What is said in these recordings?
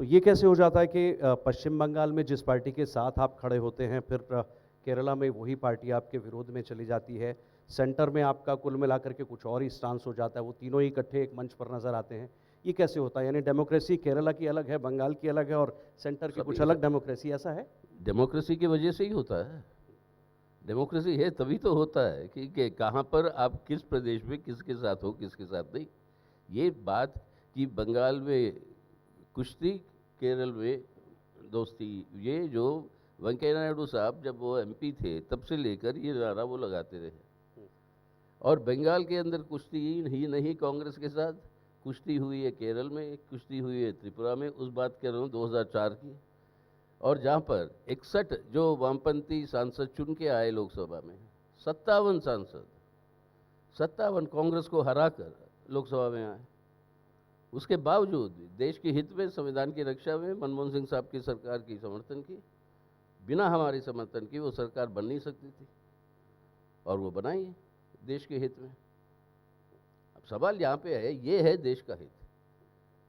तो ये कैसे हो जाता है कि पश्चिम बंगाल में जिस पार्टी के साथ आप खड़े होते हैं, फिर केरला में वही पार्टी आपके विरोध में चली जाती है, सेंटर में आपका कुल मिलाकर के कुछ और ही स्टांस हो जाता है, वो तीनों ही इकट्ठे एक मंच पर नज़र आते हैं। ये कैसे होता है? यानी डेमोक्रेसी केरला की अलग है, बंगाल की अलग है और सेंटर की सब कुछ ये अलग डेमोक्रेसी, ऐसा है? डेमोक्रेसी की वजह से ही होता है। डेमोक्रेसी है तभी तो होता है कि कहाँ पर आप किस प्रदेश में किसके साथ हो, किसके साथ नहीं। ये बात कि बंगाल में कुश्ती, केरल में दोस्ती, ये जो वेंकैया नायडू साहब जब वो एमपी थे तब से लेकर ये नारा वो लगाते रहे। और बंगाल के अंदर कुश्ती ही नहीं कांग्रेस के साथ, कुश्ती हुई है केरल में, कुश्ती हुई है त्रिपुरा में, उस बात कह रहा हूँ 2004 की। और जहाँ पर 61 जो वामपंथी सांसद चुन के आए लोकसभा में, 57 सांसद, 57 कांग्रेस को हराकर लोकसभा में आए। उसके बावजूद देश के हित में, संविधान की रक्षा में मनमोहन सिंह साहब की सरकार की समर्थन की, बिना हमारी समर्थन की वो सरकार बन नहीं सकती थी, और वो बनाई है देश के हित में। अब सवाल यहाँ पे है, ये है देश का हित।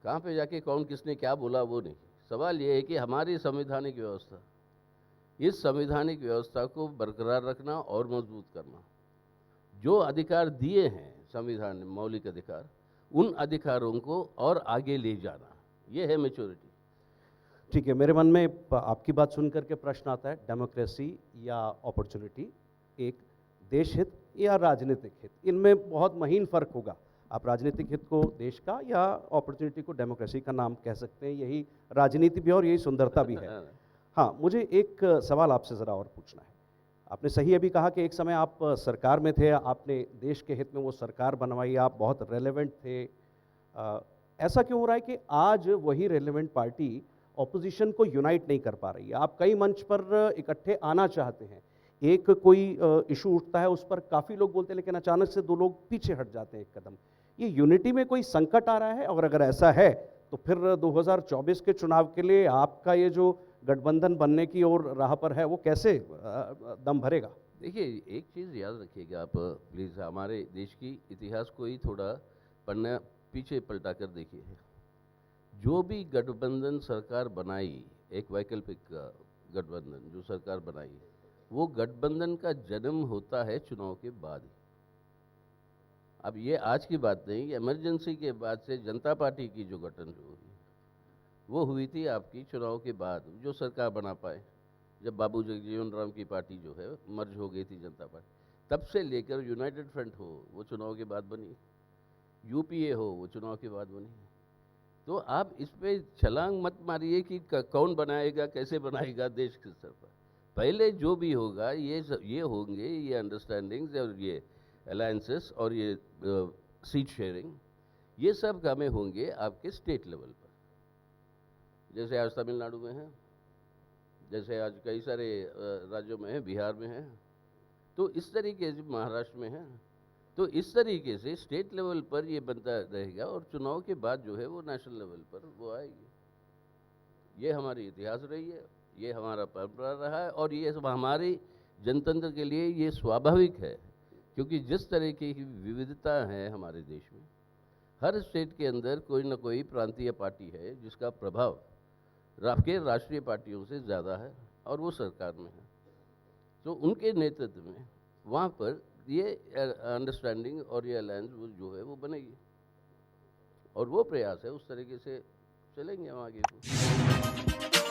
कहाँ पे जाके कौन किसने क्या बोला वो नहीं, सवाल ये है कि हमारी संवैधानिक व्यवस्था, इस संवैधानिक व्यवस्था को बरकरार रखना और मजबूत करना, जो अधिकार दिए हैं संविधान ने, मौलिक अधिकार, उन अधिकारों को और आगे ले जाना, ये है मैच्योरिटी। ठीक है, मेरे मन में आपकी बात सुनकर के प्रश्न आता है, डेमोक्रेसी या अपॉर्चुनिटी, एक देश हित या राजनीतिक हित, इनमें बहुत महीन फर्क होगा। आप राजनीतिक हित को देश का या अपॉर्चुनिटी को डेमोक्रेसी का नाम कह सकते हैं, यही राजनीति भी है और यही सुंदरता भी है। हाँ, मुझे एक सवाल आपसे ज़रा और पूछना है। आपने सही अभी कहा कि एक समय आप सरकार में थे, आपने देश के हित में वो सरकार बनवाई, आप बहुत रेलेवेंट थे। ऐसा क्यों हो रहा है कि आज वही रेलेवेंट पार्टी ऑपोजिशन को यूनाइट नहीं कर पा रही है? आप कई मंच पर इकट्ठे आना चाहते हैं, एक कोई इशू उठता है, उस पर काफ़ी लोग बोलते हैं, लेकिन अचानक से दो लोग पीछे हट जाते हैं एक कदम। ये यूनिटी में कोई संकट आ रहा है? और अगर ऐसा है तो फिर 2024 के चुनाव के लिए आपका ये जो गठबंधन बनने की ओर राह पर है, वो कैसे दम भरेगा? देखिए, एक चीज़ याद रखिएगा आप प्लीज़, हमारे देश की इतिहास को ही थोड़ा पन्ना पीछे पलटा कर देखिए। जो भी गठबंधन सरकार बनाई, एक वैकल्पिक गठबंधन जो सरकार बनाई, वो गठबंधन का जन्म होता है चुनाव के बाद। अब ये आज की बात नहीं, इमरजेंसी के बाद से जनता पार्टी की जो गठन हुई, वो हुई थी आपकी चुनाव के बाद, जो सरकार बना पाए, जब बाबू जगजीवन राम की पार्टी जो है मर्ज हो गई थी जनता पार्टी। तब से लेकर यूनाइटेड फ्रंट हो, वो चुनाव के बाद बनी, यूपीए हो, वो चुनाव के बाद बनी। तो आप इस पे छलांग मत मारिए कि कौन बनाएगा, कैसे बनाएगा देश के स्तर पर। पहले जो भी होगा, ये होंगे, ये अंडरस्टैंडिंग्स और ये अलायंसेस और ये सीट शेयरिंग, ये सब कामें होंगे आपके स्टेट लेवल पर। जैसे आज तमिलनाडु में है, जैसे आज कई सारे राज्यों में है, बिहार में है, तो इस तरीके से महाराष्ट्र में है। तो इस तरीके से स्टेट लेवल पर ये बनता रहेगा और चुनाव के बाद जो है वो नेशनल लेवल पर वो आएगी। ये हमारी इतिहास रही है, ये हमारा परंपरा रहा है, और ये सब हमारे जनतंत्र के लिए ये स्वाभाविक है, क्योंकि जिस तरीके की विविधता है हमारे देश में, हर स्टेट के अंदर कोई ना कोई प्रांतीय पार्टी है जिसका प्रभाव राष्ट्रीय पार्टियों से ज़्यादा है और वो सरकार में है। तो उनके नेतृत्व में वहाँ पर ये अंडरस्टैंडिंग और ये अलायंस जो है वो बनेगी, और वो प्रयास है, उस तरीके से चलेंगे हम आगे को।